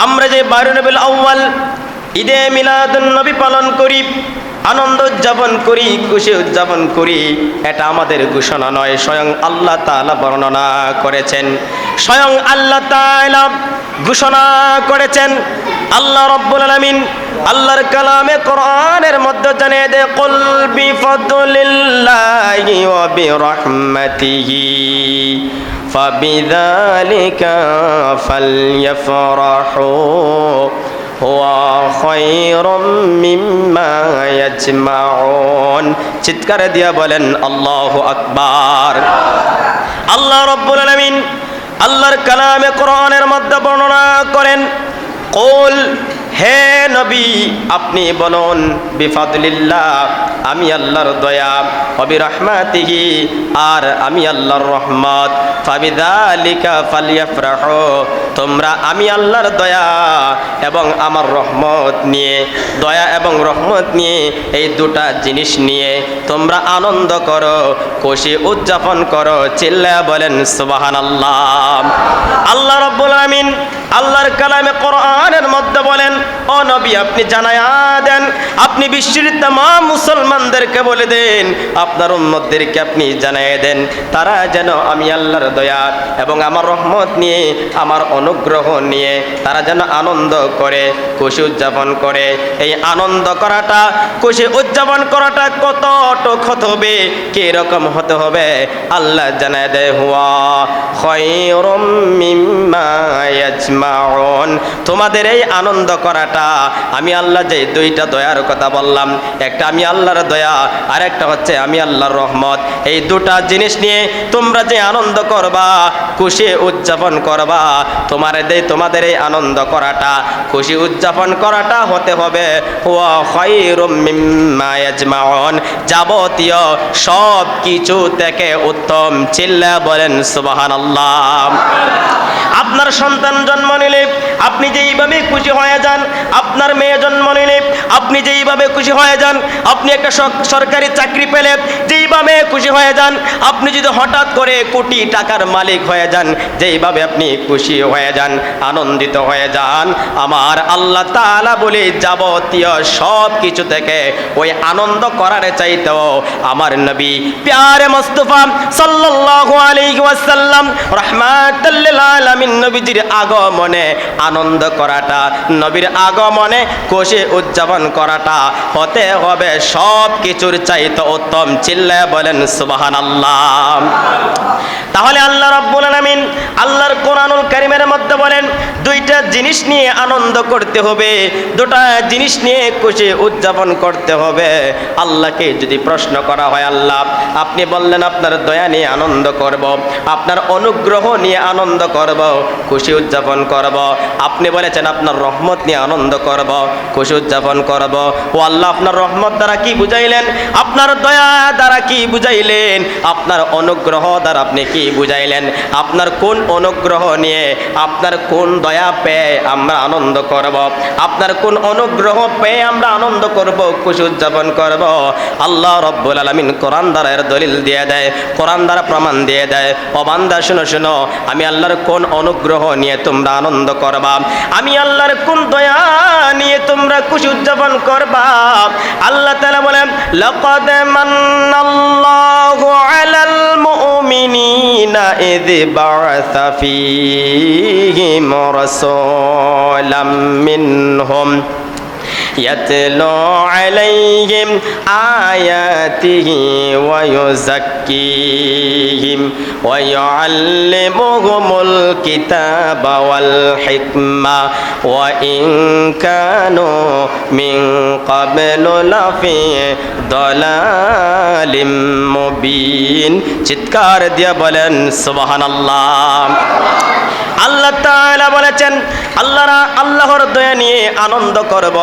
আমরা যে 12 রবিউল আউয়াল ঈদে মিলাদুন নবী পালন করি, আনন্দ উদযাপন করি, খুশি উদযাপন করি, এটা আমাদের ঘোষণা নয়, স্বয়ং আল্লাহ তাআলা বর্ণনা করেছেন, স্বয়ং আল্লাহ তাআলা ঘোষণা করেছেন। আল্লাহ রাব্বুল আলামিন আল্লাহর কালামে কোরআনের মধ্যে জানিয়ে দেয়, কুল বিফাদলিল্লাহি ওয়া বিরহমাতিহি ফাবিযালিকা ফালইফরাহু হুয়া খায়রুম মিম্মা ইয়াজমাউন। চিৎকার দিয়া বলেন আল্লাহু আকবার। আল্লাহ রাব্বুল আলামিন আল্লাহর কালামে কোরআনের মধ্যে বর্ণনা করেন, কুল, হে নবী আপনি বলুন, বিফাদলিল্লাহ আমি আল্লাহর দয়া, ওয়া বিরহমাতিহি আর আমি আল্লাহর রহমত, ফাবিযালিকা ফালইফরাহু তোমরা আমি আল্লাহর দয়া এবং আমার রহমত নিয়ে, দয়া এবং রহমত নিয়ে এই দুটা জিনিস নিয়ে তোমরা আনন্দ করো, খুশি উদযাপন করো। চিল্লায়া বলেন সুবহানাল্লাহ। আল্লাহ রাব্বুল আলামিন আল্লাহর কালামে কোরআনের মধ্যে বলেন, ও নবী আপনি জানায়া দেন, আপনি বিশ্বের तमाम মুসলমানদেরকে বলে দেন, আপনার উম্মতদেরকে আপনি জানায়া দেন, তারা যেন আমি আল্লাহর দয়া এবং আমার রহমত নিয়ে, আমার অনুগ্রহ নিয়ে তারা যেন আনন্দ করে, খুশি উদযাপন করে। এই আনন্দ করাটা, খুশি উদযাপন করাটা কতটুক হতে হবে, কি রকম হতে হবে, আল্লাহ জানায় দেয়, হুয়া খায়রুম মিম্মা ইয়াজমাউন। তোমাদের এই আনন্দ করাটা, আমি আল্লাহ যে দুইটা দয়ার কথা বললাম, একটা আমি আল্লাহর দয়া আর একটা হচ্ছে আমি আল্লাহর রহমত, এই দুটা জিনিস নিয়ে তোমরা যে আনন্দ করবা, খুশি উদযাপন করবা, তোমাদের এই আনন্দ করাটা, খুশি উদযাপন করাটা হতে হবে হুয়া খায়রুম মিম্মা ইয়াজমাউন, যাবতীয় সব কিছু থেকে উত্তম। চিল্লা বলেন সুবহানাল্লাহ। আপনার সন্তান জন্ম নিলে আপনি যেইভাবে খুশি হয়ে যান, আপনার মেয়ে জন্ম নিলে আপনি যেইভাবে খুশি হয়ে যান, আপনি একটা সরকারি চাকরি পেলে যেইভাবে খুশি হয়ে যান, আপনি যদি হঠাৎ করে কোটি টাকার মালিক হয়ে যান, যেইভাবে আপনি খুশি হয়ে যান, আনন্দিত হয়ে যান, আমার আল্লাহ তাআলা বলে যাবতীয় সব কিছু থেকে ওই আনন্দ করার চাইতেও আমার নবী প্যারে মুস্তাফা সাল্লাল্লাহু আলাইহি ওয়াসাল্লাম রাহমাতাল লিল আলামিন নবীজির আগমনে আনন্দ করাটা, নবীর আগমনে খুশি উদযাপন করাটা হতে হবে সব কিছুর চাইতে উত্তম। চিল্লায়া বলেন সুবহানাল্লাহ। তাহলে আল্লাহ রাব্বুল আলামিন আল্লাহর কোরআনুল কারীমের মধ্যে বলেন, দুইটা জিনিস নিয়ে আনন্দ করতে হবে, দুটা জিনিস নিয়ে খুশি উদযাপন করতে হবে। আল্লাহকে যদি প্রশ্ন করা হয়, আল্লাহ আপনি বললেন আপনার দয়া নিয়ে আনন্দ করব, আপনার অনুগ্রহ নিয়ে আনন্দ করব, খুশি উদযাপন করব, আপনি বলেছেন আপনার রহমত নিয়ে আনন্দ করব, খুশি উদযাপন করব। ও আল্লাহ আপনার রহমত দ্বারা কি বুঝাইলেন, আপনার দয়া দ্বারা কি বুঝাইলেন, আপনার অনুগ্রহ দ্বারা আপনি কি বুঝাইলেন, আপনার কোন অনুগ্রহ নিয়ে, আপনার কোন দয়া পেয়ে আমরা আনন্দ করব, আপনার কোন অনুগ্রহ পেয়ে আমরা আনন্দ করব, খুশি উদযাপন করব। আল্লাহ রাব্বুল আলামিন কোরআন দ্বারা এর দলিল দিয়ে দেয়, কোরআন দ্বারা প্রমাণ দিয়ে দেয়। ও বান্দা শুনো শুনো, আমি আল্লাহর কোন অনুগ্রহ নিয়ে তোমরা আনন্দ করবা, আমি আল্লাহর কোন দয়া নিয়ে তোমরা খুশি উদযাপন করবা। আল্লাহ তাআলা বলেন, লাকাদ মান্নাল্লাহু আলাল মুমিনিনা ইয বা'আসা ফীহিম রাসূলাম মিনহুম يتلو عليهم آياته ويزكيهم ويعلمهم الكتاب والحكمة وإن كانوا من قبل لفي ضلال مبين। চিৎকার দিয়ে বলেন সুবহানাল্লাহ। আল্লাহ তাআলা বলেছেন, আল্লাহর দয়া নিয়ে আনন্দ করব।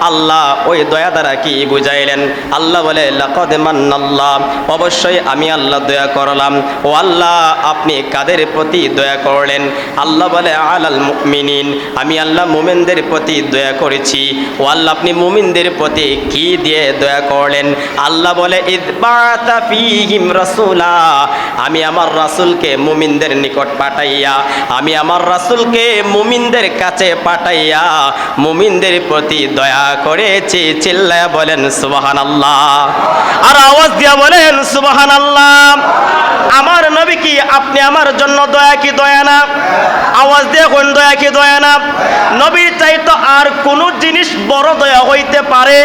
আল্লাহ ওই দয়া দ্বারা কি বুঝাইলেন? আল্লাহ বলে, লাকাদ মান্নাল্লাহ, অবশ্যই আমি আল্লাহ দয়া করলাম। ও আল্লাহ আপনি কাদের প্রতি দয়া করলেন? আল্লাহ বলে, আলাল মুমিনিন, আমি আল্লাহ মুমিনদের প্রতি দয়া করেছি। ও আল্লাহ আপনি মুমিনদের প্রতি কি দিয়ে দয়া করলেন? আল্লাহ বলে, ইয বা'আসা ফীহিম রাসূলা, আমি আমার রাসূলকে মুমিনদের নিকট পাঠাইয়া আমি আমার রাসূলকে মুমিনদের কাছে পাঠাইয়া মুমিনদের প্রতি দয়া করেছি। চিল্লায়া বলেন সুবহানাল্লাহ, আর আওয়াজ দিয়া বলেন সুবহানাল্লাহ। আমার নবী কি আপনি আমার জন্য দয়া কি দয়া না? আওয়াজ দিয়ে কোন দয়া কি দয়া না? নবীর চাইতো আর কোন জিনিস বড় দয়া হইতে পারে?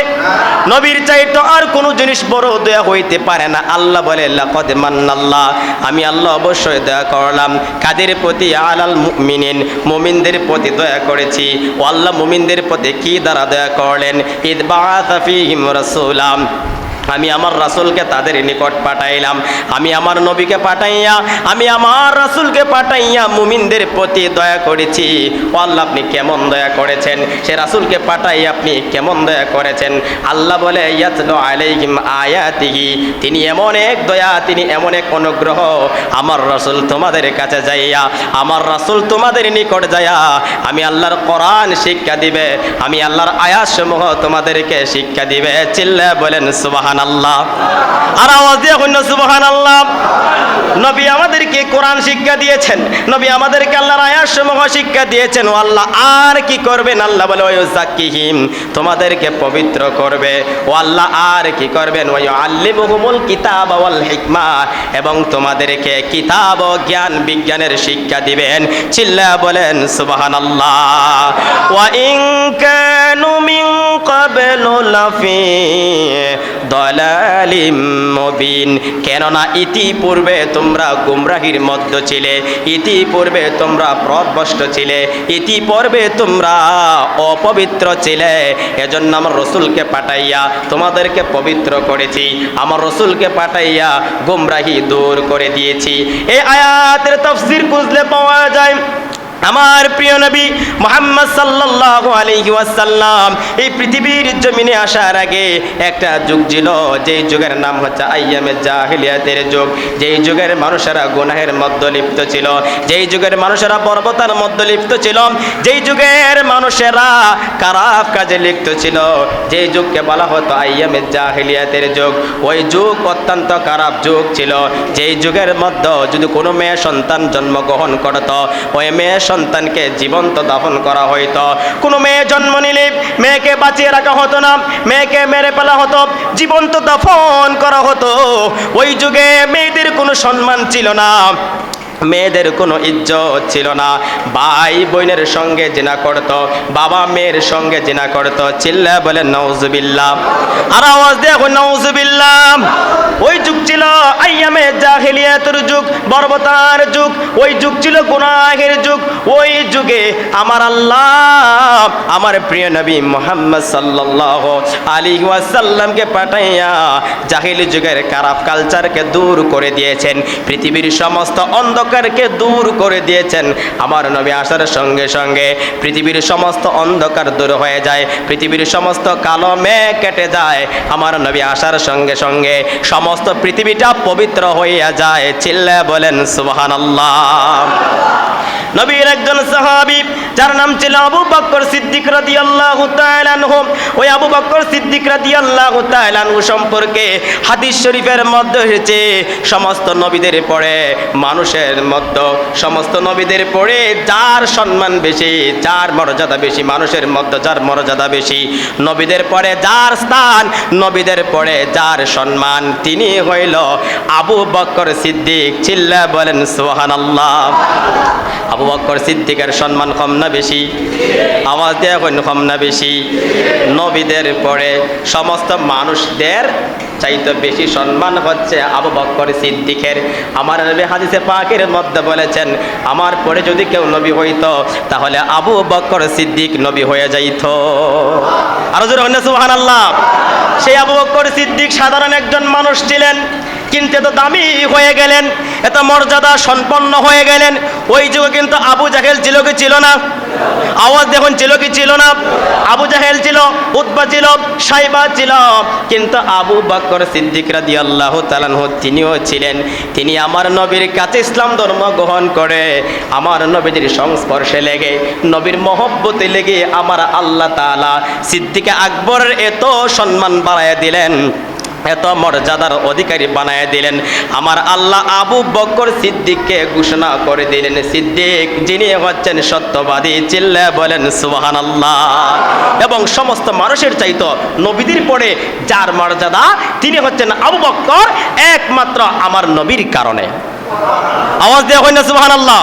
নবীর চাইতো আর কোন জিনিস বড় দয়া হইতে পারে না। আল্লাহ বলে লাকাদ মান্নাল্লাহ, আমি আল্লাহ অবশ্যই দয়া করলাম। কাদের প্রতি? আলাল মুমিনিন, মুমিনদের প্রতি দয়া করেছি। ও আল্লাহ মুমিনদের প্রতি কি দ্বারা দয়া করলেন? ইদ বাআসা ফীহিম রাসূলা, আমি আমার রাসূলকে তাদের নিকট পাঠাইলাম। আমি আমার নবীকে পাঠাইয়া আমি আমার রাসূলকে পাঠাইয়া মুমিনদের প্রতি দয়া করেছি। ও আল্লাহ আপনি কেমন দয়া করেছেন? সে রাসূলকে পাঠাইয়া আপনি কেমন দয়া করেছেন? আল্লাহ বলে ইয়াতলু আলাইহিম আয়াতিহি, তিনি এমন এক দয়া, তিনি এমন এক অনুগ্রহ। আমার রাসূল তোমাদের কাছে যাইয়া, আমার রাসূল তোমাদের নিকট যাইয়া আমি আল্লাহর কোরআন শিক্ষা দিবে, আমি আল্লাহর আয়াতসমূহ তোমাদেরকে শিক্ষা দিবে। চিল্লায়া বলেন সুবহানাল্লাহ। আর আওয়াজ দিয়ে কইন সুবহানাল্লাহ। নবী আমাদেরকে কোরআন শিক্ষা দিয়েছেন, নবী আমাদেরকে আল্লাহর আয়াতসমূহ শিক্ষা দিয়েছেন। ও আল্লাহ আর কি করবেন? আল্লাহ বলে ওয়ায়ুযাক্কিহিম, তোমাদেরকে পবিত্র করবে। ও আল্লাহ আর কি করবেন? ওয়ায়ুআল্লিমুহুমুল কিতাবা ওয়াল হিকমা, এবং তোমাদেরকে কিতাব ও জ্ঞান বিজ্ঞানের শিক্ষা দিবেন। চিল্লায়া বলেন সুবহানাল্লাহ। ওয়া ইন কানু মিন ক্বাবলু লাফি দালালিম মুবিন, কেননা ইতিপূর্বে তোমরা গুমরাহির মধ্যে ছিলে, ইতিপূর্বে তোমরা পথভ্রষ্ট ছিলে, ইতিপূর্বে তোমরা অপবিত্র ছিলে। এজন্য আমার রাসূলকে পাঠাইয়া তোমাদেরকে পবিত্র করেছি, আমার রাসূলকে পাঠাইয়া গুমরাহি দূর করে দিয়েছি। এই আয়াতের তাফসীর খুঁজলে পাওয়া যায় আমার প্রিয় নবী মুহাম্মদ সাল্লাল্লাহু আলাইহি ওয়াসাল্লাম এই পৃথিবীর জমিনে আসার আগে একটা যুগ ছিল, যেই যুগের নাম হচ্ছে আইয়ামে জাহিলিয়াতের যুগ। যেই যুগের মানুষেরা গুনাহের মধ্যে লিপ্ত ছিল, যেই যুগের মানুষেরা বর্বরতার মধ্যে লিপ্ত ছিল, যেই যুগের মানুষেরা খারাপ কাজে লিপ্ত ছিল, যেই যুগকে বলা হতো আইয়ামে জাহিলিয়াতের যুগ। ওই যুগ অত্যন্ত খারাপ যুগ ছিল। যেই যুগের মধ্যে যদি কোনো মেয়ে সন্তান জন্মগ্রহণ করত, ওই মেয়ে সন্তানকে জীবন্ত দাফন করা হইতো। কোনো মেয়ে জন্ম নিলে মেয়েকে বাঁচিয়ে রাখা হতো না, মেয়েকে মেরে ফেলা হতো, জীবন্ত দাফন করা হতো। ওই যুগে মেয়েদের কোনো সম্মান ছিল না, মেয়েদের কোনো ইজ্জত ছিল না। ভাই বোনের সঙ্গে জিনা করত, বাবা মেয়ের সঙ্গে জিনা করত। চিল্লা বলেন নাউজুবিল্লাহ, আর আওয়াজ দিয়ে এখন নাউজুবিল্লাহ। ওই যুগ ছিল আইয়ামে জাহিলিয়াতের যুগ, বর্বরতার যুগ। ওই যুগ ছিল গুনাহের যুগ। ওই যুগে আমার আল্লাহ আমার প্রিয় নবী মুহাম্মদ সাল্লাল্লাহু আলাইহি ওয়াসাল্লামকে পাঠাইয়া জাহিলি যুগের খারাপ কালচারকে দূর করে দিয়েছেন, পৃথিবীর সমস্ত অন্ধকারকে দূর করে দিয়েছেন। আমার নবী আসার সঙ্গে সঙ্গে পৃথিবীর সমস্ত অন্ধকার দূর হয়ে যায়, পৃথিবীর সমস্ত কালো মেঘ কেটে যায়। আমার নবী আসার সঙ্গে সঙ্গে সমস্ত পৃথিবীটা পবিত্র হইয়া যায়। চিল্লায়া বলেন সুবহানাল্লাহ। নবীর একজন সাহাবী যার নাম ছিল আবু বকর সিদ্দিক রাদিয়াল্লাহু তাআলা আনহু, ওই আবু বকর সিদ্দিক রাদিয়াল্লাহু তাআলা আনহু সম্পর্কে হাদিস শরীফের মধ্যে এসেছে, সমস্ত নবীদের পরে মানুষের মধ্যে, সমস্ত নবীদের পরে যার সম্মান বেশি, যার মর্যাদা বেশি, মানুষের মধ্যে যার মর্যাদা বেশি, নবীদের পরে যার স্থান, নবীদের পরে যার সম্মান, তিনি হইল আবু বকর সিদ্দিক। চিল্লা বলেন সুবহানাল্লাহ। আবু বকর সিদ্দিকের সম্মান কম না বেশি? আওয়াজ দিয়ে এখন কম না বেশি? নবীদের পরে সমস্ত মানুষদের চাইতে বেশি সম্মান হচ্ছে আবু বকর সিদ্দিকের। আমার নবী হাদিসে পাকের মধ্যে বলেছেন, আমার পরে যদি কেউ নবী হইতো তাহলে আবু বকর সিদ্দিক নবী হয়ে যাইত। আরো জোরে বলেন সুবহানাল্লাহ। সেই আবু বকর সিদ্দিক সাধারণ একজন মানুষ ছিলেন, কিন্তু এত দামি হয়ে গেলেন, এত মর্যাদা সম্পন্ন হয়ে গেলেন। ওই যুগে কিন্তু আবু জাহেল ছিল কি ছিল না? আওয়াজ দেখুন, ছিল কি ছিল না? আবু জাহেল ছিল, উতবা ছিল, সাইবা ছিল, কিন্তু আবু বকর সিদ্দিক রাদিয়াল্লাহু তাআলা আনহু তিনিও ছিলেন। তিনি আমার নবীর কাছে ইসলাম ধর্ম গ্রহণ করে আমার নবীর সংস্পর্শে লেগে, নবীর মহব্বতে লেগে আমার আল্লাহ তাআলা সিদ্দিক আকবরের এত সম্মান বাড়াইয়া দিলেন। এত মর্যাদার অধিকারী বানায় দিলেন। আমার আল্লাহ আবু বকর সিদ্দিককে ঘোষণা করে দিলেন সিদ্দিক, যিনি হচ্ছেন সত্যবাদী। চিল্লায় বলেন সুবহানাল্লাহ। এবং সমস্ত মানুষের চাইতো নবীদের পরে যার মর্যাদা, তিনি হচ্ছেন আবু বকর, একমাত্র আমার নবীর কারণে। আওয়াজ দেওয়া হয় না সুবহানাল্লাহ?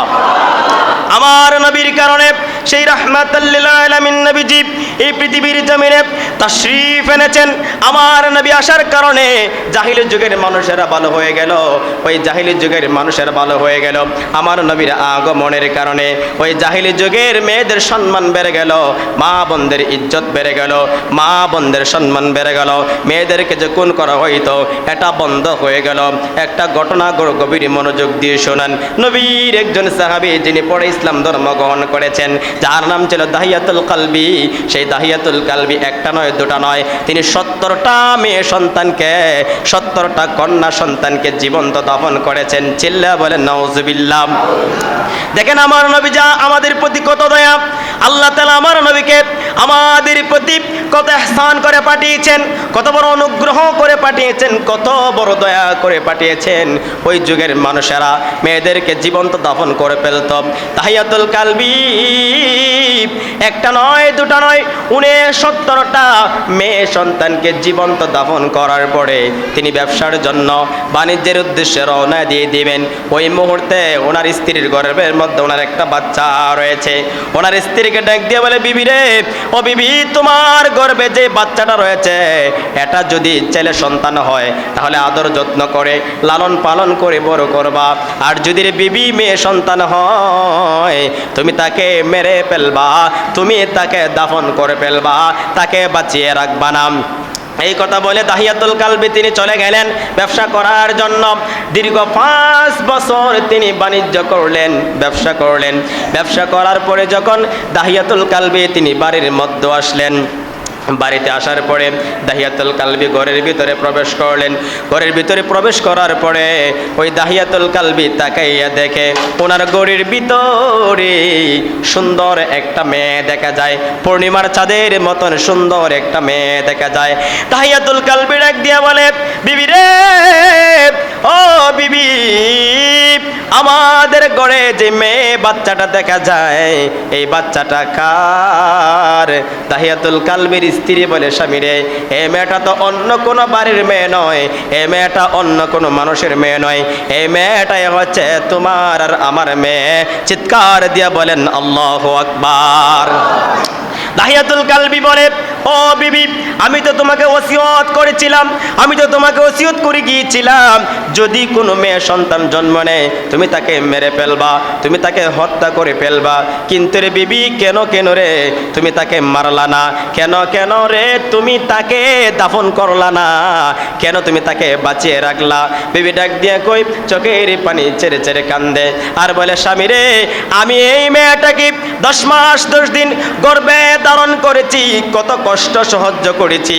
আমার নবীর কারণে সেই রাহমাতাল লিল আলামিন নবীজি এই পৃথিবীর জমিনে তাশরীফ এনেছেন। আমার নবী আসার কারণে জাহিলি যুগের মানুষেরা ভালো হয়ে গেল, ওই জাহিলি যুগের মানুষেরা ভালো হয়ে গেল। আমার নবীর আগমনের কারণে ওই জাহিলি যুগের মেয়েদের সম্মান বেড়ে গেল, মা বোনদের ইজ্জত বেড়ে গেল, মা বোনদের সম্মান বেড়ে গেল। মেয়েদেরকে যে খুন করা হইতো এটা বন্ধ হয়ে গেল। একটা ঘটনা গভীর মনোযোগ দিয়ে শোনান। নবীর একজন সাহাবী যিনি পরে ইসলাম ধর্ম গ্রহণ করেছেন, যার নাম ছিল দাহিয়াতুল কালবি। সেই দাহিয়াতুল কালবি একটা নয় দুটা নয়, তিনি 70টা মেয়ে সন্তানকে, 70টা কন্যা সন্তানকে জীবন্ত দাফন করেছেন। চিল্লা বলেন নাউজুবিল্লাহ। দেখেন আমার নবী যা আমাদের প্রতি কত দয়া। আল্লাহ তাআলা আমার নবীকে আমাদের প্রতি কত ইহসান করে পাঠিয়েছেন, কত বড় অনুগ্রহ করে পাঠিয়েছেন, কত বড় দয়া করে পাঠিয়েছেন। ওই যুগের মানুষেরা মেয়েদেরকে জীবন্ত দাফন করে ফেলত। দাহিয়াতুল কালবি একটা নয় দুটা নয়, 69টা মেয়ে সন্তানকে জীবন্ত দাফন করার পরে তিনি ব্যবসার জন্য বাণিজ্যের উদ্দেশ্যে রওনা দিয়ে দিবেন। ওই মুহূর্তে ওনার স্ত্রীর গর্ভের মধ্যে ওনার একটা বাচ্চা রয়েছে। ওনার স্ত্রীকে ডাক দিয়ে বলে, বিবি রে, ও বিবি, তোমার গর্ভে যে বাচ্চাটা রয়েছে এটা যদি ছেলে সন্তান হয় তাহলে আদর যত্ন করে লালন পালন করে বড় করবা, আর যদি রে বিবি মেয়ে সন্তান হয় তুমি তাকে মেরে ফেলবা, তুমি তাকে দাফন করে ফেলবা, তাকে বাঁচিয়ে রাখবা না। এই কথা বলে দাহিয়াতুল কালবি তিনি চলে গেলেন ব্যবসা করার জন্য। দীর্ঘ 5 বছর তিনি বাণিজ্য করলেন, ব্যবসা করলেন। ব্যবসা করার পরে যখন দাহিয়াতুল কালবি তিনি বাড়ির মধ্যে আসলেন, বাড়িতে আসার পরে দাহিয়াতুল কালবি ঘরের ভিতরে প্রবেশ করলেন। ঘরের ভিতরে প্রবেশ করার পরে ওই দাহিয়াতুল কালবি তাকাইয়া দেখে ওনার ঘরের ভিতরে সুন্দর একটা মেয়ে দেখা যায়, পূর্ণিমার চাঁদের মতন সুন্দর একটা মেয়ে দেখা যায়। দাহিয়াতুল কালবি ডাক দিয়া বলে, বিবি রে, ও বিবি, আমাদের ঘরে যে মেয়ে বাচ্চাটা দেখা যায় এই বাচ্চাটা কার? দাহিয়াতুল কালবির স্ত্রী বলে, স্বামী রে, এই মেয়েটা তো অন্য কোনো বাড়ির মেয়ে নয়, এই মেয়েটা অন্য কোনো মানুষের মেয়ে নয়, এই মেয়েটাই হচ্ছে তোমার আর আমার মেয়ে। চিৎকার দিয়া বলেন আল্লাহু আকবার। দাহিয়াতুল কালবি বলে, ও বিবি, আমি তো তোমাকে ওসিয়ত করেছিলাম, আমি তো তোমাকে ওসিয়ত করে গিয়েছিলাম, যদি কোনো মেয়ে সন্তান জন্ম নেয় তুমি তাকে মেরে ফেলবা, তুমি তাকে হত্যা করে ফেলবা। কিন্তু রে বিবি, কেন কেন রে তুমি তাকে মারলা না? কেন কেন রে তুমি তাকে দাফন করলা না? কেন তুমি তাকে বাঁচিয়ে রাখলা? বিবি ডাক দিয়ে কই, চোখের পানি ছেড়ে ছেড়ে কান্দে আর বলে, স্বামী রে, আমি এই মেয়েটাকে 10 মাস 10 দিন গর্ভে ধারণ করেছি, কত কষ্ট সহ্য করেছি।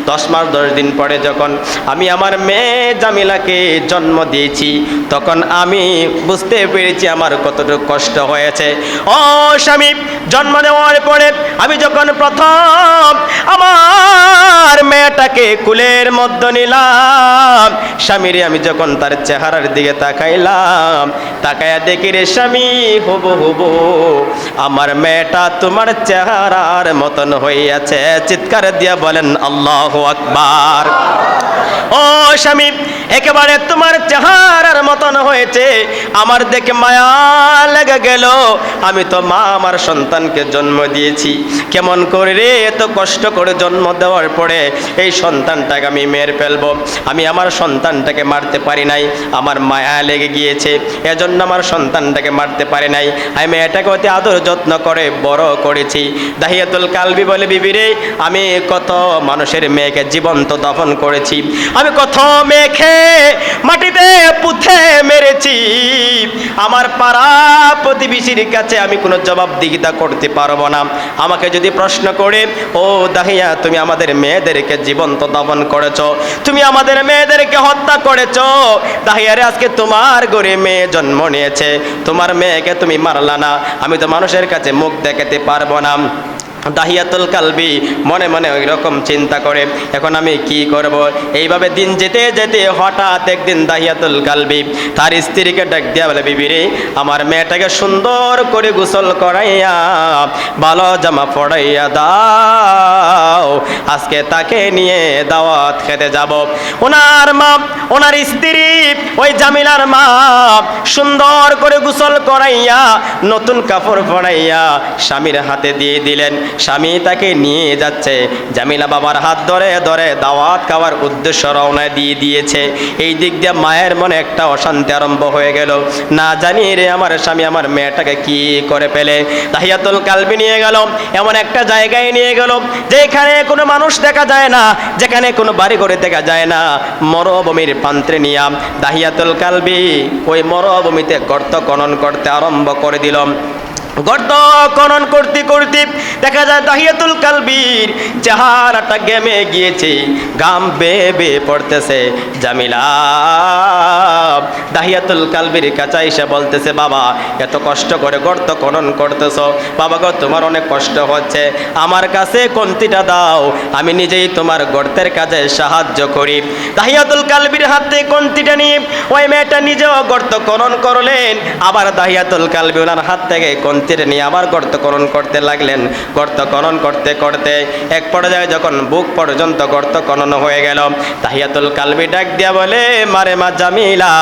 10 মাস 10 দিন পরে যখন আমি আমার মেয়ে জামিলাকে জন্ম দিয়েছি তখন আমি বুঝতে পেরেছি আমার কতটুকু কষ্ট হয়েছে। ও স্বামী, জন্ম দেওয়ার পরে আমি যখন প্রথম আমার মেয়েটাকে কুলের মধ্যে নিলাম, স্বামীরে আমি যখন তার চেহারার দিকে তাকাইলাম, তাকায়া দেখি রে স্বামী, হবু হবু আমার মেয়েটা তোমার চেহারার মতন হইয়াছে। চিৎকার দিয়া বলেন আল্লাহু আকবার। ও স্বামী, একেবারে তোমার চেহারার মতন হয়েছে, আমার দেখে মায়া লেগে গেল। আমি তো মা আমার সন্তানকে জন্ম দিয়েছি, কেমন করে রে এত কষ্ট করে জন্ম দেওয়ার পরে এই সন্তানটাকে আমি মেরে ফেলবো? আমি আমার সন্তানটাকে মারতে পারি নাই, আমার মায়া লেগে গিয়েছে, এজন্য আমার সন্তানটাকে মারতে পারি নাই। আমি মেয়েটাকে অতি আদর যত্ন করে বড় করেছি। দাহিয়াতুল কালবি বলে, বিবি রে, আমি কত মানুষের মেয়েকে জীবন্ত দাফন করেছি, আমি কত মেয়েকে মাটিতে পুঁতে মেরেছি, আমার পাড়া প্রতিবেশীর কাছে আমি কোনো জবাবদিহিতা করতে পারবো না। আমাকে যদি প্রশ্ন করে, ও দাহিয়া, তুমি আমাদের মেয়েদেরকে জীবন্ত দাফন করেছো, তুমি আমাদের মেয়েদেরকে হত্যা করেছো, দাহিয়ারে আজকে তোমার ঘরে মেয়ে জন্ম নিয়েছে, তোমার মেয়েকে তুমি মারলা না, আমি তো মানুষের কাছে মুখ দেখাতে পারবো না। দাহিয়াতুল কালবি মনে মনে ওই রকম চিন্তা করে, এখন আমি কি করব। এইভাবে দিন যেতে যেতে হঠাৎ একদিন দাহিয়াতুল কালবি তার স্ত্রীকে ডাক দিয়া বলে, বিবি রে, আমার মেয়েটাকে সুন্দর করে গোসল করাইয়া ভালো জামা পরাইয়া দাও, আজকে তাকে নিয়ে দাওয়াত খেতে যাব। ওনার মা, ওনার স্ত্রী ওই জামিলার মা সুন্দর করে গোসল করাইয়া নতুন কাপড় পরাইয়া স্বামীর হাতে দিয়ে দিলেন। স্বামী তাকে নিয়ে যাচ্ছে, জামিলা বাবার হাত ধরে ধরে দাওয়াত খাওয়ার উদ্দেশ্য রওনা দিয়ে দিয়েছে। এই দিক দিয়ে মায়ের মনে একটা অশান্তি আরম্ভ হয়ে গেল, না জানি রে আমার স্বামী আমার মেয়েটাকে কি করে ফেলে। দাহিয়াতুল কালবি নিয়ে গেল এমন একটা জায়গায়, নিয়ে গেল যেখানে কোনো মানুষ দেখা যায় না, যেখানে কোনো বাড়ি ঘরে দেখা যায় না, মরুভূমির প্রান্তে নিয়ে দাহিয়াতুল কালবি ওই মরুভূমিতে গর্ত খনন করতে আরম্ভ করে দিল। গর্ত খনন করতে করতে দেখা যায় দাহিয়াতুল কালবির চেহারাটা ঘেমে গিয়েছে, ঘাম বেয়ে বেয়ে পড়তেছে। জামিলা দাহিয়াতুল কালবির কাছে এসে বলতেছে, বাবা এত কষ্ট করে গর্ত খনন করতেছো, বাবা গো তোমার অনেক কষ্ট হচ্ছে, আমার কাছে কন্তিটা দাও, আমি নিজেই তোমার গর্তের কাজে সাহায্য করি। দাহিয়াতুল কালবির হাতে কন্তিটা নিয়ে ওই মেয়েটা নিজেও গর্ত খনন করলেন, আবার দাহিয়াতুল কালবি ওনার হাত থেকে নিয়ে আবার গর্ত খনন করতে লাগলেন। গর্ত খনন করতে করতে এক পর্যায়ে যখন বুক পর্যন্ত গর্ত খনন হয়ে গেল, দাহিয়াতুল কালবি ডাক দিয়া বলে, মারে মা জামিলা,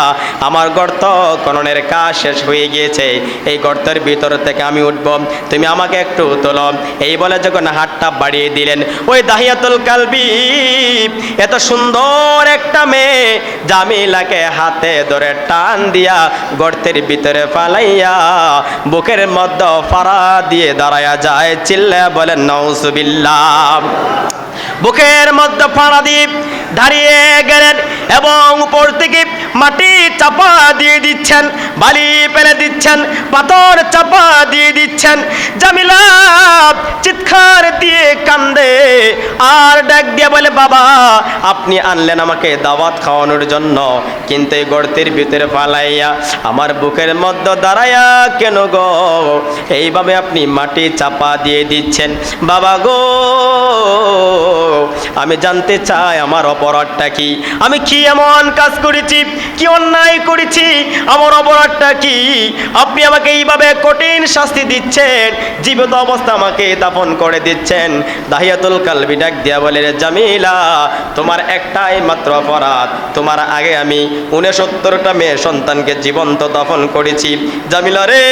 আমার গর্ত খননের কাজ শেষ হয়ে গিয়েছে, এই গর্তের ভিতর থেকে আমি উঠব, তুমি আমাকে একটু তোলো। এই বলে যখন হাতটা বাড়িয়ে দিলেন, ওই দাহিয়াতুল কালবি এত সুন্দর একটা মেয়ে জামিলাকে হাতে ধরে টান দিয়া গর্তের ভিতরে ফালাইয়া বুকের মধ্যে ফাড়া দিয়ে দাঁড়ায়া যায়, চিল্লায়া বলেন নাউজুবিল্লাহ। বুকের মধ্যে ফাড়া দিয়ে দাঁড়িয়ে গেলেন এবং উপর থেকে মাটি চাপা দিয়ে দিচ্ছেন, বালি ফেলে দিচ্ছেন, পাথর চাপা দিয়ে দিচ্ছেন। জামিলা চিৎকার দিয়ে কান্দে আর ডাক দিয়ে বলে, বাবা আপনি আনলেন আমাকে দাওয়াত খাওয়ানোর জন্য, কিন্তু এই গর্তের ভিতরে ফালাইয়া আমার বুকের মধ্যে দাঁড়ায়া কেন গো এইভাবে আপনি মাটি চাপা দিয়ে দিচ্ছেন? বাবা গো আমি জানতে চাই আমার অপরাধটা কি, আমি কি এমন কাজ করেছি, কি অন্যায় করেছি, আমার অপরাধটা কি? আপনি আমাকে এইভাবে কঠিন শাস্তি দিচ্ছেন, জীবিত অবস্থা আমাকে দাফন করে দিচ্ছেন। দাহিয়াতুল কালবি ডাক দিয়া বলে, জামিলা তোমার একটাই মাত্র অপরাধ, তোমার আগে আমি 69টা মেয়ে সন্তানকে জীবন্ত দাফন করেছি। জামিলা রে,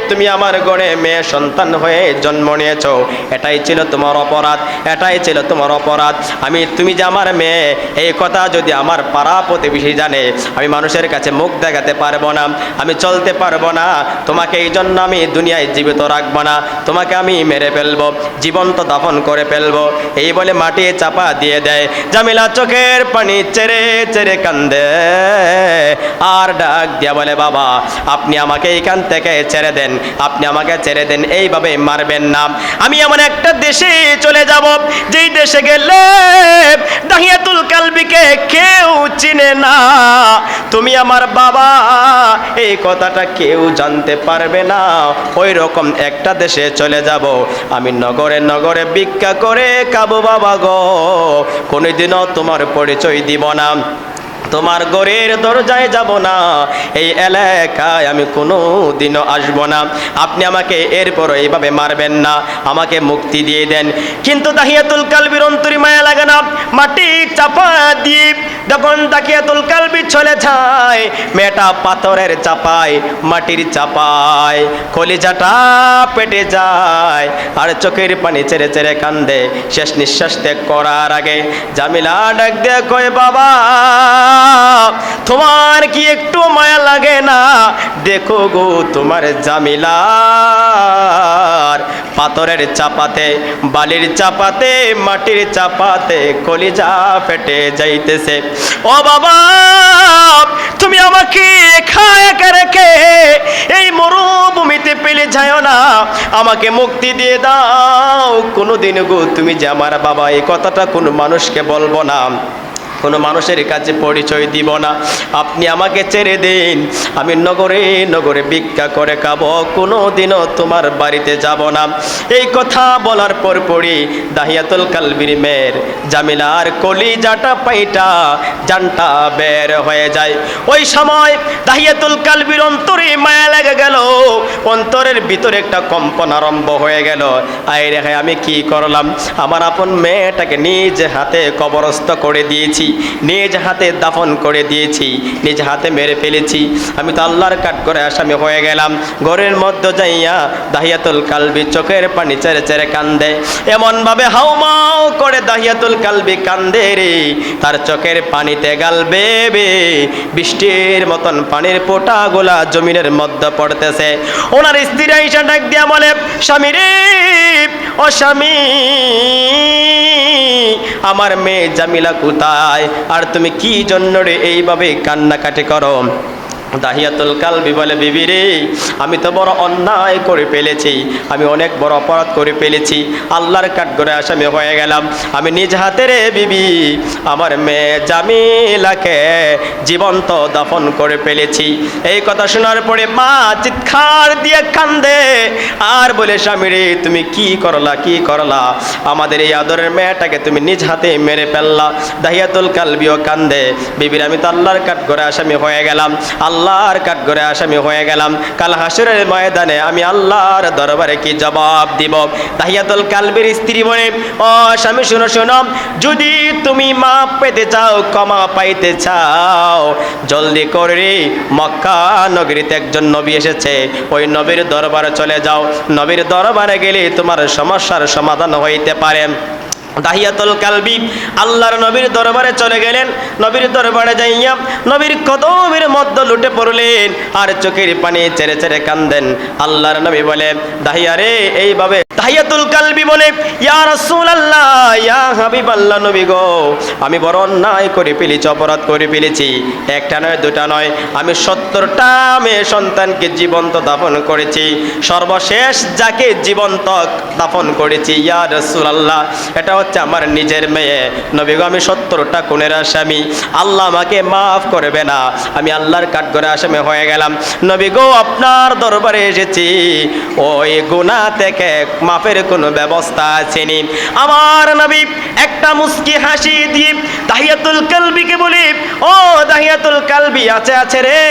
তুমি আমার ঘরে মেয়ে সন্তান হয়ে জন্ম নিয়েছ, এটাই ছিল তোমার অপরাধ, এটাই ছিল তোমার অপরাধ। তুমি যে আমার মেয়ে এই কথা যদি আমার পাড়া প্রতিবেশী জানে, আমি মানুষের কাছে মুখ দেখাতে পারবো না, আমি চলতে পারবো না, তোমাকে এই জন্য আমি দুনিয়ায় জীবিত রাখবো না, তোমাকে আমি মেরে ফেলবো, জীবন্ত দাফন করে ফেলবো। এই বলে মাটি চাপা দিয়ে দেয়। জামিলা চোখের পানি চেরে চেরে কান্দে আর ডাক দিয়া বলে, বাবা আপনি আমাকে এইখান থেকে ছেড়ে দেন, আপনি আমাকে ছেড়ে দেন, এইভাবে মারবেন না। আমি এমন একটা দেশে চলে যাব যেই দেশে গেলে দাহিয়াতুল কালবিকে কেউ চিনে না, তুমি আমার বাবা এই কথাটা কেউ জানতে পারবে না, ওই রকম একটা দেশে চলে যাব। আমি নগরে নগরে ভিক্ষা করে খাবো বাবা গো, কোনোদিনও তোমার পরিচয় দিব না, তোমার ঘরের দরজায় যাব না, এই এলাকায় আমি কোনো দিনও আসবো না, আপনি আমাকে এরপর এইভাবে মারবেন না, আমাকে মুক্তি দিয়ে দেন। কিন্তু দাহিয়াতুল কালবির অন্তরে মায়া লাগে না, মাটি চাপা দিয়ে যখন দাহিয়াতুল কালবি চলে যায়, মেয়েটা পাথরের চাপায় মাটির চাপায় কলিজাটা পেটে যায় আর চোখের পানি ছেড়ে ছেড়ে কান্দে। শেষ নিঃশ্বাস ত্যাগ করার আগে জামিলা ডাক দিয়ে কয়, বাবা তোমার কি একটু মায়া লাগে না? দেখো গো তোমার জামিলার পাথরের চাপাতে, বালির চাপাতে, মাটির চাপাতে কলিজা ফেটে যাইতেছে। ও বাবা তুমি আমাকে একা একা রেখে এই মরুভূমিতে ফেলে যাও না, আমাকে মুক্তি দিয়ে দাও। কোনোদিন গো তুমি যে আমার বাবা এই কথাটা কোনো মানুষকে বলবো না, কোনো মানুষের কাছে পরিচয় দিব না, আপনি আমাকে ছেড়ে দিন, আমি নগরে নগরে ভিক্ষা করে খাবো, কোনো দিনও তোমার বাড়িতে যাব না। এই কথা বলার পরপরই দাহিয়াতুল কালবির মেয়ের জামিলার কলিজাটা পাইটা জানটা বের হয়ে যায়। ওই সময় দাহিয়াতুল কালবির অন্তরে মায়া লেগে গেল, অন্তরের ভিতরে একটা কম্পন আরম্ভ হয়ে গেল। আয় রে হায়, আমি কি করলাম? আমার আপন মেয়েটাকে নিজ হাতে কবরস্থ করে দিয়েছি, নিজ হাতে দাফন করে দিয়েছি, নিজ হাতে মেরে ফেলেছি। আমি তো আল্লাহর কাঠগড়ে আসামি হয়ে গেলাম। ঘরের মধ্যে যাইয়া দাহিয়াতুল কালবি চোখের পানি চেড়ে চেড়ে কান্দে, এমনভাবে হাউমাউ করে দাহিয়াতুল কালবি কান্দে রে, তার চোখের পানিতে গাল বেবে বৃষ্টির মতন পানির ফোঁটাগুলা জমিনের মধ্যে পড়তেছে। ওনার স্ত্রী আয়েশা ডাক দিয়া বলে, স্বামী রে, ও স্বামী, আমার মেয়ে জামিলা কোথায়? আর তুমি কি জন্য রে এইভাবে কান্নাকাটি করো? দাহিয়াতুল কালবি বলে, বিবি রে, আমি তো বড় অন্যায় করে ফেলেছি, আমি অনেক বড় অপরাধ করে ফেলেছি, আল্লাহর কাঠগড়ে আসামি হয়ে গেলাম। আমি নিজ হাতে রে বিবি আমার মেয়ে জামিলাকে জীবন্ত দাফন করে ফেলেছি। এই কথা শোনার পরে মা চিৎকার দিয়ে কান্দে আর বলে, স্বামী রে, তুমি কি করলা, কি করলা? আমাদের এই আদরের মেয়েটাকে তুমি নিজ হাতে মেরে ফেললা। দাহিয়াতুল কালবিও কান্দে, বিবির আমি তো আল্লাহর কাঠগড়ে আসামি হয়ে গেলাম, আল্লাহর কাঠগড়ে আসামি হয়ে গেলাম, কাল হাসরের ময়দানে আমি আল্লাহর দরবারে কি জবাব দিব? দাহিয়াতুল কালবির স্ত্রী বলে, ও স্বামী, শুনো শোনো, যদি তুমি মাপ পেতে চাও, ক্ষমা পাইতে চাও, জলদি করে মক্কা নগরীতে একজন নবী এসেছে, ওই নবীর দরবারে চলে যাও। নবীর দরবারে গেলে তোমার সমস্যার সমাধান হইতে পারে। দাহিয়াতুল কালবি আল্লাহর নবীর দরবারে চলে গেলেন। নবীর দরবারে যাইয়া নবীর কদমের মধ্যে লুটে পড়লেন আর চোখের পানি ছেড়ে ছেড়ে কান্দেন। আল্লাহর নবী বলে, দাহিয়া রে, এইভাবে দাহিয়াতুল কালবি বলে, ইয়া রাসূলুল্লাহ, ইয়া হাবিবাল্লাহ, নবী গো, আমি বড় অন্যায় করে ফেলেছি, অপরাধ করে ফেলেছি। একটা নয়, দুটা নয়, আমি 70টা মেয়ে সন্তানকে জীবন্ত দাফন করেছি, সর্বশেষ যাকে জীবন্ত দাফন করেছি, ইয়া রাসূলুল্লাহ, এটা হচ্ছে আমার নিজের মেয়ে। নবী গো, আমি 70টা খুনের আসামি, আল্লাহ আমাকে মাফ করবে না, আমি আল্লাহর কাঠগড়ে আসামি হয়ে গেলাম। নবী গো, আপনার দরবারে এসেছি, ওই গুনাহ থেকে মাফের কোনো ব্যবস্থা আছেনি? আমার নবী একটা মুস্কি হাসি দিয়ে দাহিয়াতুল কালবিকে বলে, ও দাহিয়াতুল কালবি, আছে আছে রে,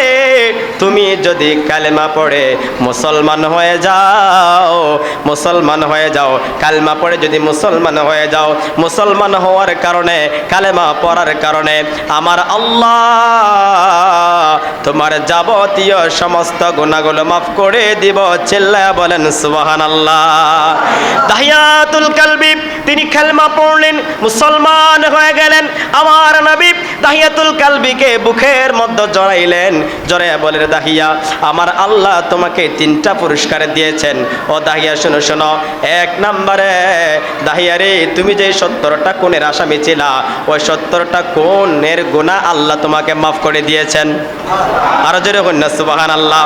তুমি যদি কালেমা পড়ে মুসলমান হয়ে যাও, মুসলমান হয়ে যাও, কালেমা পড়ে যদি মুসলমান হয়ে যাও, মুসলমান হওয়ার কারণে, কালেমা পড়ার কারণে আমার আল্লাহ তোমার যাবতীয় সমস্ত গুনাহগুলো মাফ করে দিব। চিল্লায়া বলেন সুবহানাল্লাহ। দাহিয়াতুল কালবি তিনি কালেমা পড়লেন, মুসলমান হয়ে গেলেন। আমার নবী দাহিয়াতুল কালবিকে বুকের মধ্যে জড়াইলেন, জড়াইয়া বলেন, দাহিয়া, আমার আল্লাহ তোমাকে 3টা পুরস্কার দিয়েছেন। ও দাহিয়া, শোনো শোনো, 1 নম্বরে, দাহিয়া রে, তুমি যে 70টা খুনের আসামি ছিলা, ওই 70টা খুনের গুনাহ আল্লাহ তোমাকে মাফ করে দিয়েছেন। আরো জোরে বলুন সুবহানাল্লাহ।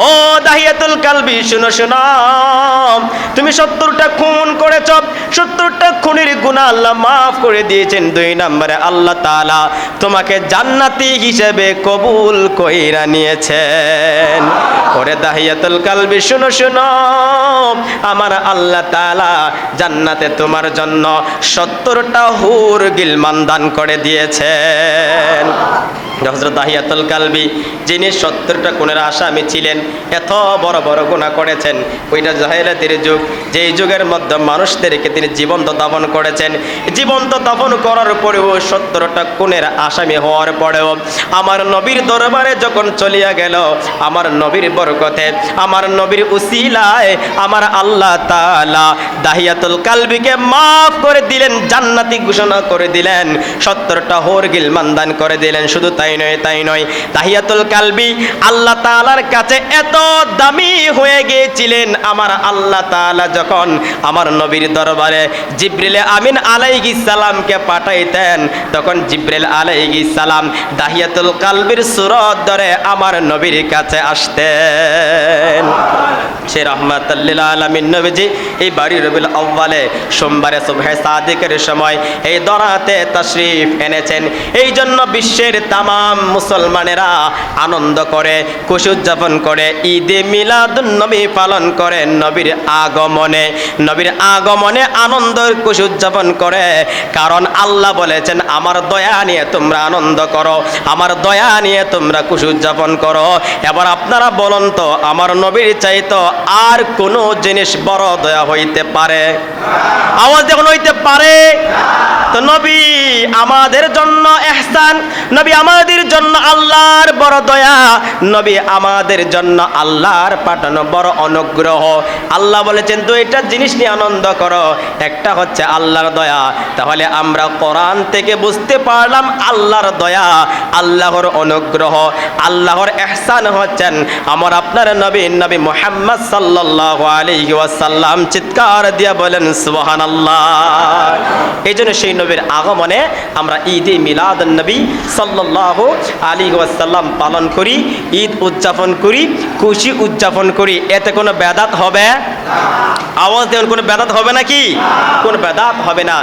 ও দাহিয়াতুল কালবি, শুনো শোনো, তুমি 70টা খুন করেছ, 70টা খুনের গুনাহ আল্লাহ মাফ করে দিয়েছেন। 2 নম্বরে, আল্লাহ তাআলা তোমাকে জান্নাতি হিসেবে কবুল কইরা নিয়েছেন। ওরে দাহিয়াতুল কালবি, শুনো শোনো, আমার আল্লাহ তাআলা জান্নাতে তোমার জন্য 70টা হুর গিলমান দান করে দিয়েছেন। হযরত দাহিয়াতুল কালবি, যিনি 70টা খুনের আসামি ছিলেন, এত বড় বড় গুনাহ করেছেন, ওইটা জাহেলিয়াতের যুগ, যেই যুগের মধ্যে মানুষদেরকে তিনি জীবন্ত দাফন করেছেন। জীবন্ত দাফন করার পরেও, 70টা খুনের আসামি হওয়ার পরেও আমার নবীর দরবারে যখন চলিয়া গেল, আমার নবীর বরকতে, আমার নবীর উসিলায় আমার আল্লাহ তাআলা দাহিয়াতুল কালবিকে মাফ করে দিলেন, জান্নাতি ঘোষণা করে দিলেন, 70টা হুর গিলমান দান করে দিলেন। শুধু তাই তাই নয়, তাহিয়াতুল কালবি আল্লাহ তাআলার কাছে এত দামি হয়ে গিয়েছিলেন, আমার আল্লাহ তাআলা যখন আমার নবীর দরবারে জিবরিল আমিন আলাইহিস সালামকে পাঠাইতেন, তখন জিবরিল আলাইহিস সালাম তাহিয়াতুল কালবির সূরত ধরে আমার নবীর কাছে আসতেন। সে রাহমাতুল লিল আলামিন নবীজি এই বাড়ি রবিউল আউয়ালে সোমবারে সুবহে সাদিকের সময় এই দরাতে তাশরীফ এনেছেন। এই জন্য বিশ্বের তামাম মুসলমানেরা আনন্দ করে, খুশি উদযাপন করে, ঈদে মিলাদুন নবী পালন করে। নবীর আগমনে আনন্দ খুশি উদযাপন করে, কারণ আল্লাহ বলেছেন আমার দয়া নিয়ে তোমরা আনন্দ করো, আমার দয়া নিয়ে তোমরা খুশি উদযাপন করো। এবার আপনারা বলুন তো, আমার নবীর চাইতো আর কোন জিনিস বড় দয়া হইতে পারে? আওয়াজ যখন হইতে পারে, তো নবী আমাদের জন্য ইহসান, নবী আমাদের জন্য আল্লাহর বড় দয়া, নবী আমাদের জন্য আল্লাহর পাঠানো বড় অনুগ্রহ। আল্লাহ বলেছেন দুইটা জিনিস নিয়ে আনন্দ করো, একটা হচ্ছে আল্লাহর দয়া। তাহলে আমরা কোরআন থেকে বুঝতে পারলাম আল্লাহর দয়া, আল্লাহর অনুগ্রহ, আল্লাহর ইহসান হচ্ছেন আমার আপনার নবী মুহাম্মদ সাল্লাল্লাহু আলাইহি ওয়াসাল্লাম। চিৎকার দিয়ে বলেন সুবহানাল্লাহ। এই জন্য সেই নবীর আগমনে আমরা ঈদে মিলাদুন নবী সাল্লাল্লাহু আলাইহি ওয়াসাল্লাম পালন করি, ঈদ উদযাপন করি, খুশি উদযাপন করি। এতে কোনো বেদাত হবে? আওয়াজ দেন, কোনো বেদাত হবে নাকি? কোনো বেদাত হবে না।